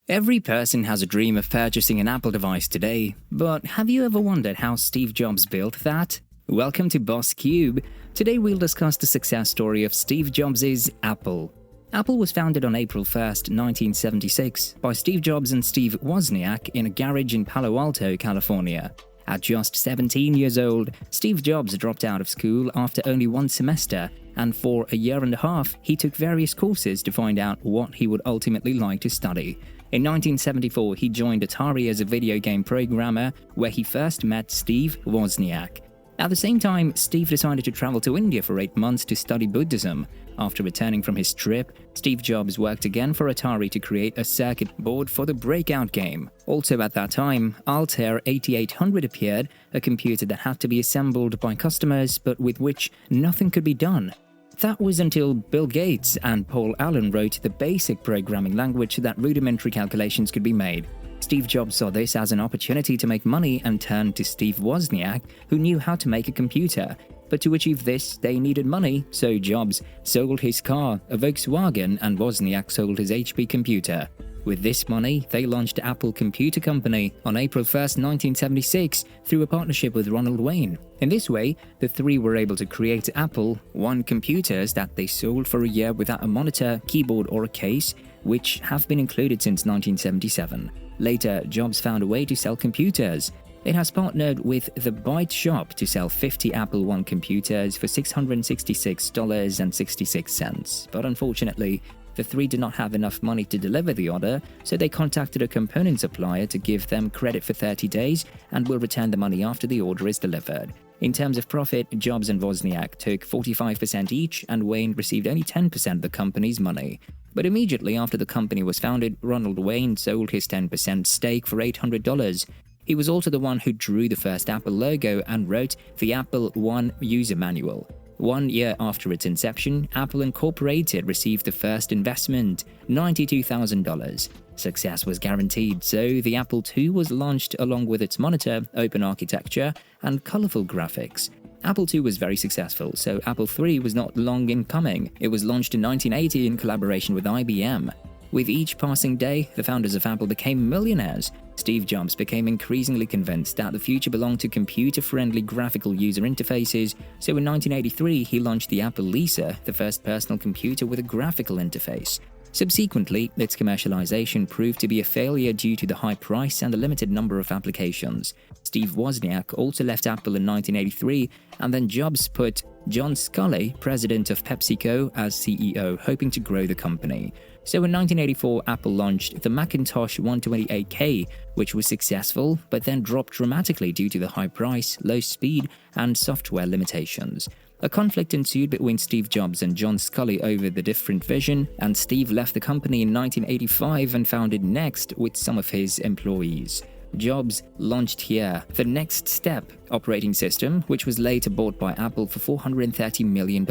Every person has a dream of purchasing an Apple device today, but have you ever wondered how Steve Jobs built that? Welcome to Boss Cube. Today we'll discuss the success story of Steve Jobs' Apple. Apple was founded on April 1st, 1976 by Steve Jobs and Steve Wozniak in a garage in Palo Alto, California. At just 17 years old, Steve Jobs dropped out of school after only one semester, and for a year and a half, he took various courses to find out what he would ultimately like to study. In 1974, he joined Atari as a video game programmer, where he first met Steve Wozniak. At the same time, Steve decided to travel to India for 8 months to study Buddhism. After returning from his trip, Steve Jobs worked again for Atari to create a circuit board for the Breakout game. Also at that time, Altair 8800 appeared, a computer that had to be assembled by customers but with which nothing could be done. That was until Bill Gates and Paul Allen wrote the basic programming language so that rudimentary calculations could be made. Steve Jobs saw this as an opportunity to make money and turned to Steve Wozniak, who knew how to make a computer. But to achieve this, they needed money, so Jobs sold his car, a Volkswagen, and Wozniak sold his HP computer. With this money, they launched Apple Computer Company on April 1st, 1976, through a partnership with Ronald Wayne. In this way, the three were able to create Apple One computers that they sold for a year without a monitor, keyboard, or a case, which have been included since 1977. Later, Jobs found a way to sell computers. It has partnered with the Byte Shop to sell 50 Apple One computers for $666.66, but unfortunately, the three did not have enough money to deliver the order, so they contacted a component supplier to give them credit for 30 days and will return the money after the order is delivered. In terms of profit, Jobs and Wozniak took 45% each, and Wayne received only 10% of the company's money. But immediately after the company was founded, Ronald Wayne sold his 10% stake for $800. He was also the one who drew the first Apple logo and wrote the Apple One user manual. 1 year after its inception, Apple Incorporated received the first investment, $92,000. Success was guaranteed, so the Apple II was launched along with its monitor, open architecture, and colorful graphics. Apple II was very successful, so Apple III was not long in coming. It was launched in 1980 in collaboration with IBM. With each passing day, the founders of Apple became millionaires. Steve Jobs became increasingly convinced that the future belonged to computer-friendly graphical user interfaces, so in 1983 he launched the Apple Lisa, the first personal computer with a graphical interface. Subsequently, its commercialization proved to be a failure due to the high price and the limited number of applications. Steve Wozniak also left Apple in 1983, and then Jobs put John Sculley, president of PepsiCo, as CEO, hoping to grow the company. So in 1984, Apple launched the Macintosh 128K, which was successful, but then dropped dramatically due to the high price, low speed, and software limitations. A conflict ensued between Steve Jobs and John Sculley over the different vision, and Steve left the company in 1985 and founded Next with some of his employees. Jobs launched here the Next Step operating system, which was later bought by Apple for $430 million.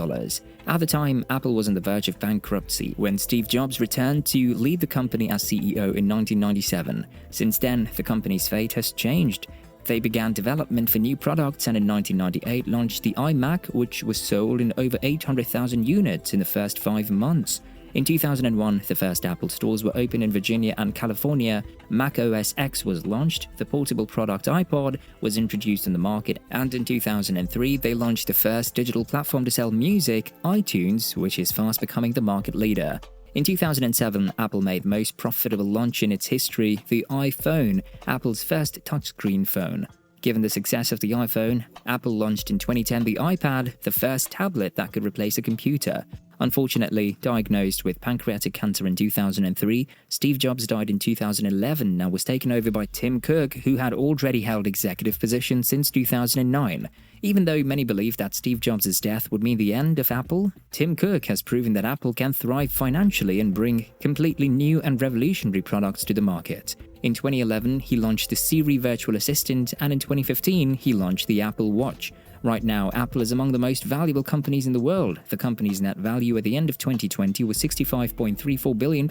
At the time, Apple was on the verge of bankruptcy when Steve Jobs returned to lead the company as CEO in 1997. Since then, the company's fate has changed. They began development for new products and in 1998 launched the iMac, which was sold in over 800,000 units in the first 5 months. In 2001, the first Apple stores were opened in Virginia and California, Mac OS X was launched, the portable product iPod was introduced in the market, and in 2003 they launched the first digital platform to sell music, iTunes, which is fast becoming the market leader. In 2007, Apple made the most profitable launch in its history, the iPhone, Apple's first touchscreen phone. Given the success of the iPhone, Apple launched in 2010 the iPad, the first tablet that could replace a computer. Unfortunately, diagnosed with pancreatic cancer in 2003, Steve Jobs died in 2011 and was taken over by Tim Cook, who had already held executive positions since 2009. Even though many believe that Steve Jobs' death would mean the end of Apple, Tim Cook has proven that Apple can thrive financially and bring completely new and revolutionary products to the market. In 2011, he launched the Siri virtual assistant, and in 2015, he launched the Apple Watch. Right now, Apple is among the most valuable companies in the world. The company's net value at the end of 2020 was $65.34 billion,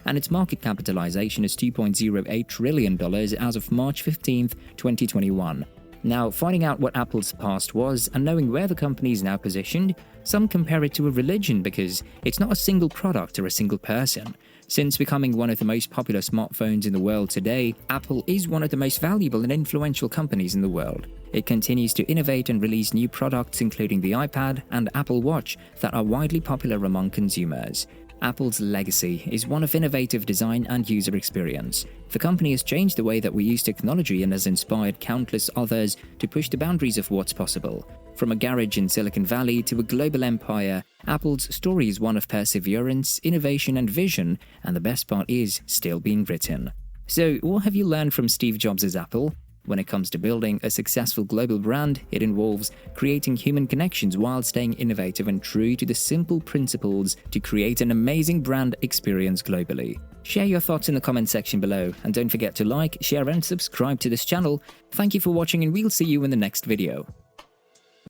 and its market capitalization is $2.08 trillion as of March 15, 2021. Now, finding out what Apple's past was and knowing where the company is now positioned, some compare it to a religion because it's not a single product or a single person. Since becoming one of the most popular smartphones in the world today, Apple is one of the most valuable and influential companies in the world. It continues to innovate and release new products including the iPad and Apple Watch that are widely popular among consumers. Apple's legacy is one of innovative design and user experience. The company has changed the way that we use technology and has inspired countless others to push the boundaries of what's possible. From a garage in Silicon Valley to a global empire, Apple's story is one of perseverance, innovation, and vision, and the best part is still being written. So, what have you learned from Steve Jobs' Apple? When it comes to building a successful global brand, it involves creating human connections while staying innovative and true to the simple principles to create an amazing brand experience globally. Share your thoughts in the comment section below, and don't forget to like, share, and subscribe to this channel. Thank you for watching, and we'll see you in the next video.